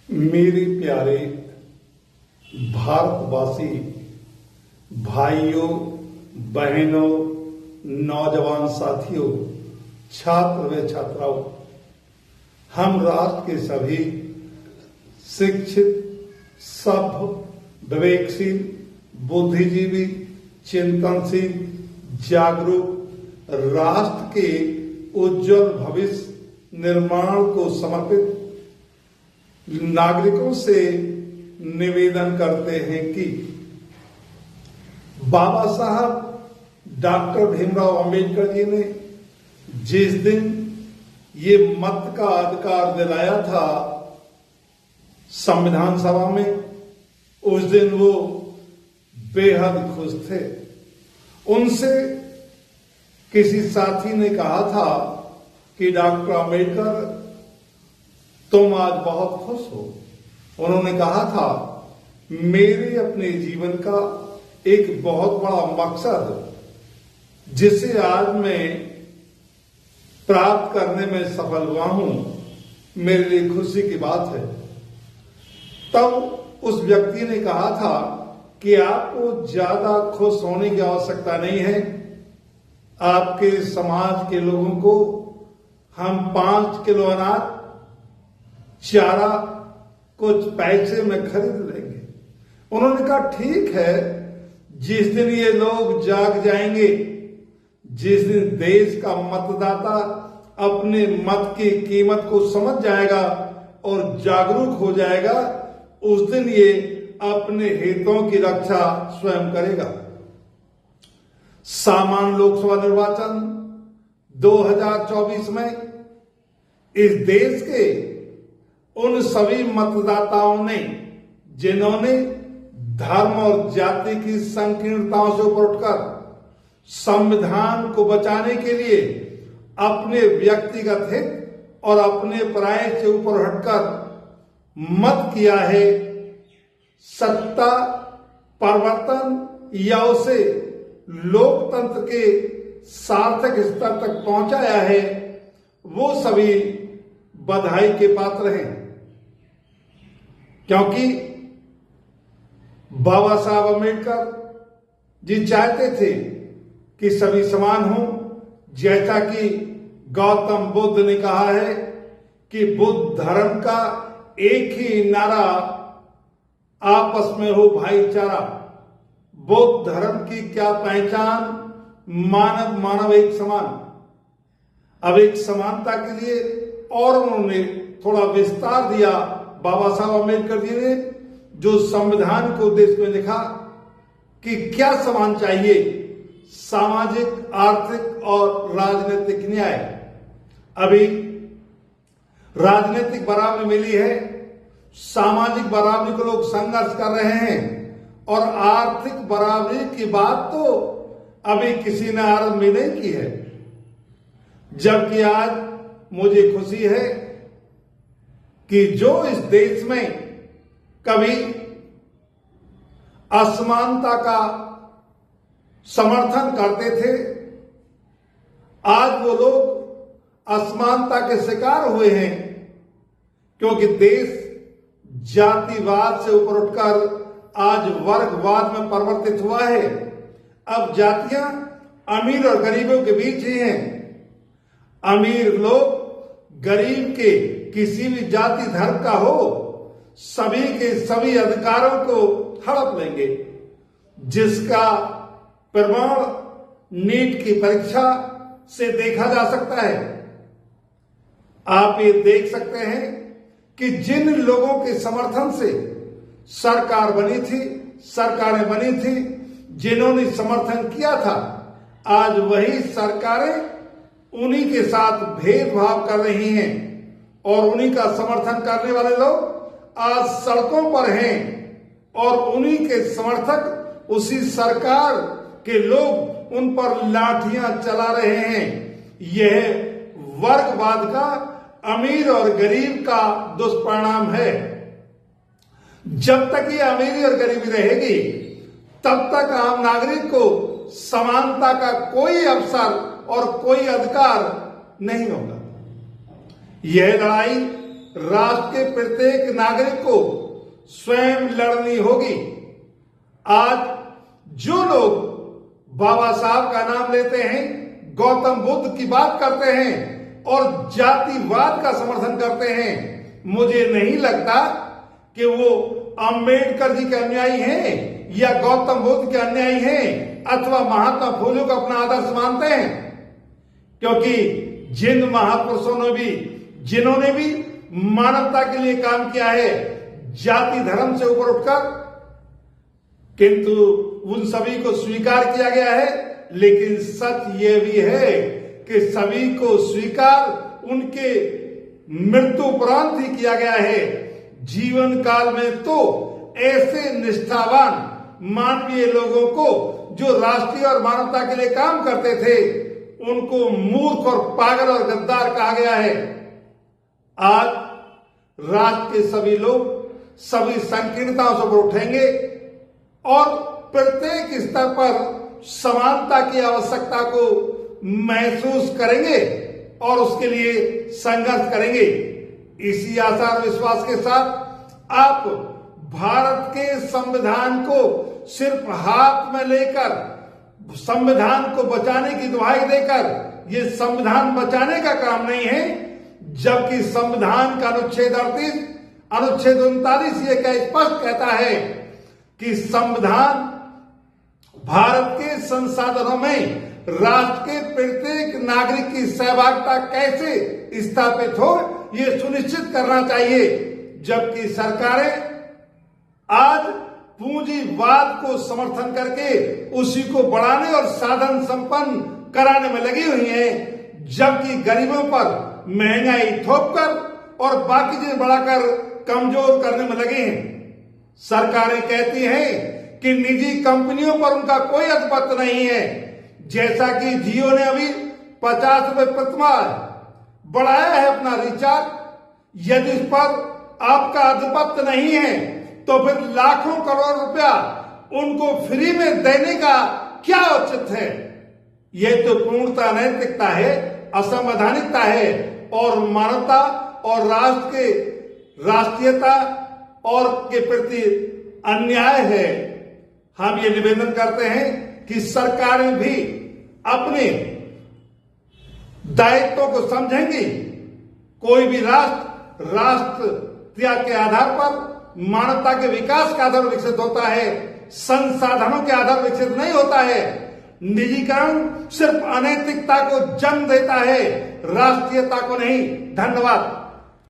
मेरे प्यारे भारतवासी भाइयों, बहनों, नौजवान साथियों, छात्र व छात्राओं, हम राष्ट्र के सभी शिक्षित, सभ्य, विवेकशील, बुद्धिजीवी, चिंतनशील, जागरूक राष्ट्र के उज्जवल भविष्य निर्माण को समर्पित नागरिकों से निवेदन करते हैं कि बाबा साहब डॉक्टर भीमराव अंबेडकर जी ने जिस दिन ये मत का अधिकार दिलाया था संविधान सभा में, उस दिन वो बेहद खुश थे। उनसे किसी साथी ने कहा था कि डॉक्टर अंबेडकर तुम आज बहुत खुश हो। उन्होंने कहा था मेरे अपने जीवन का एक बहुत बड़ा मकसद जिसे आज मैं प्राप्त करने में सफल हुआ हूं, मेरे लिए खुशी की बात है। तब उस व्यक्ति ने कहा था कि आपको ज्यादा खुश होने की आवश्यकता नहीं है। आपके समाज के लोगों को हम 5 किलो अनाज चारा कुछ पैसे में खरीद लेंगे। उन्होंने कहा ठीक है, जिस दिन ये लोग जाग जाएंगे, जिस दिन देश का मतदाता अपने मत की कीमत को समझ जाएगा और जागरूक हो जाएगा, उस दिन ये अपने हितों की रक्षा स्वयं करेगा। सामान्य लोकसभा निर्वाचन 2024 में इस देश के उन सभी मतदाताओं ने जिन्होंने धर्म और जाति की संकीर्णताओं से ऊपर उठकर संविधान को बचाने के लिए अपने व्यक्तिगत हित और अपने पराये से ऊपर हटकर मत किया है, सत्ता परिवर्तन या उसे लोकतंत्र के सार्थक स्तर तक पहुंचाया है, वो सभी बधाई के पात्र हैं। क्योंकि बाबा साहब अम्बेडकर जी चाहते थे कि सभी समान हों। जैसा कि गौतम बुद्ध ने कहा है कि बुद्ध धर्म का एक ही नारा आपस में हो भाईचारा। बुद्ध धर्म की क्या पहचान? मानव मानव एक समान। अब एक समानता के लिए और उन्होंने थोड़ा विस्तार दिया। बाबा साहब अम्बेडकर जी ने जो संविधान को देश में लिखा कि क्या समान चाहिए, सामाजिक, आर्थिक और राजनीतिक न्याय। अभी राजनीतिक बराबरी मिली है, सामाजिक बराबरी को लोग संघर्ष कर रहे हैं और आर्थिक बराबरी की बात तो अभी किसी ने आरंभ भी नहीं की है। जबकि आज मुझे खुशी है कि जो इस देश में कभी असमानता का समर्थन करते थे, आज वो लोग असमानता के शिकार हुए हैं, क्योंकि देश जातिवाद से ऊपर उठकर आज वर्गवाद में परिवर्तित हुआ है। अब जातियां अमीर और गरीबों के बीच ही हैं। अमीर लोग गरीब के किसी भी जाति धर्म का हो, सभी के सभी अधिकारों को हड़प लेंगे, जिसका प्रमाण नीट की परीक्षा से देखा जा सकता है। आप ये देख सकते हैं कि जिन लोगों के समर्थन से सरकार बनी थी, सरकारें बनी थी, जिन्होंने समर्थन किया था, आज वही सरकारें उन्हीं के साथ भेदभाव कर रही हैं और उन्हीं का समर्थन करने वाले लोग आज सड़कों पर हैं और उन्हीं के समर्थक, उसी सरकार के लोग उन पर लाठियां चला रहे हैं। यह वर्गवाद का, अमीर और गरीब का दुष्परिणाम है। जब तक ये अमीरी और गरीबी रहेगी, तब तक आम नागरिक को समानता का कोई अवसर और कोई अधिकार नहीं होगा। यह लड़ाई राष्ट्र के प्रत्येक नागरिक को स्वयं लड़नी होगी। आज जो लोग बाबा साहब का नाम लेते हैं, गौतम बुद्ध की बात करते हैं और जातिवाद का समर्थन करते हैं, मुझे नहीं लगता कि वो अंबेडकर जी के अनुयायी हैं या गौतम बुद्ध के अनुयायी हैं अथवा महात्मा फूले को अपना आदर्श मानते हैं। क्योंकि जिन महापुरुषों ने भी, जिन्होंने भी मानवता के लिए काम किया है जाति धर्म से ऊपर उठकर, किंतु उन सभी को स्वीकार किया गया है। लेकिन सच ये भी है कि सभी को स्वीकार उनके मृत्यु उपरांत ही किया गया है। जीवन काल में तो ऐसे निष्ठावान मानवीय लोगों को जो राष्ट्रीय और मानवता के लिए काम करते थे, उनको मूर्ख और पागल और गद्दार कहा गया है। आज राष्ट्र के सभी लोग सभी संकीर्णताओं से ऊपर उठेंगे और प्रत्येक स्तर पर समानता की आवश्यकता को महसूस करेंगे और उसके लिए संघर्ष करेंगे। इसी आशा और विश्वास के साथ आप भारत के संविधान को सिर्फ हाथ में लेकर, संविधान को बचाने की दुहाई देकर, ये संविधान बचाने का काम नहीं है, जबकि संविधान का अनुच्छेद 38, अनुच्छेद 39 ये स्पष्ट कहता है कि संविधान भारत के संसाधनों में राष्ट्र के प्रत्येक नागरिक की सहभागिता कैसे स्थापित हो, ये सुनिश्चित करना चाहिए। जबकि सरकारें आज पूंजीवाद को समर्थन करके उसी को बढ़ाने और साधन संपन्न कराने में लगी हुई हैं, जबकि गरीबों पर महंगाई थोपकर और बाकी चीजें बढ़ाकर कमजोर करने में लगे हैं। सरकारें कहती हैं कि निजी कंपनियों पर उनका कोई आधिपत्य नहीं है, जैसा कि जियो ने अभी 50 रुपए प्रति माह बढ़ाया है अपना रिचार्ज। यदि इस पर आपका आधिपत्य नहीं है तो फिर लाखों करोड़ रुपया उनको फ्री में देने का क्या औचित्य है? यह तो पूर्णतः अनैतिकता है, असंवैधानिकता है और मानवता और राष्ट्र के राष्ट्रीयता और के प्रति अन्याय है। हम ये निवेदन करते हैं कि सरकारें भी अपने दायित्वों को समझेंगी। कोई भी राष्ट्र त्याग के आधार पर, मानवता के विकास के आधार पर विकसित होता है, संसाधनों के आधार पर विकसित नहीं होता है। निजीकरण सिर्फ अनैतिकता को जन्म देता है, राष्ट्रीयता को नहीं। धन्यवाद।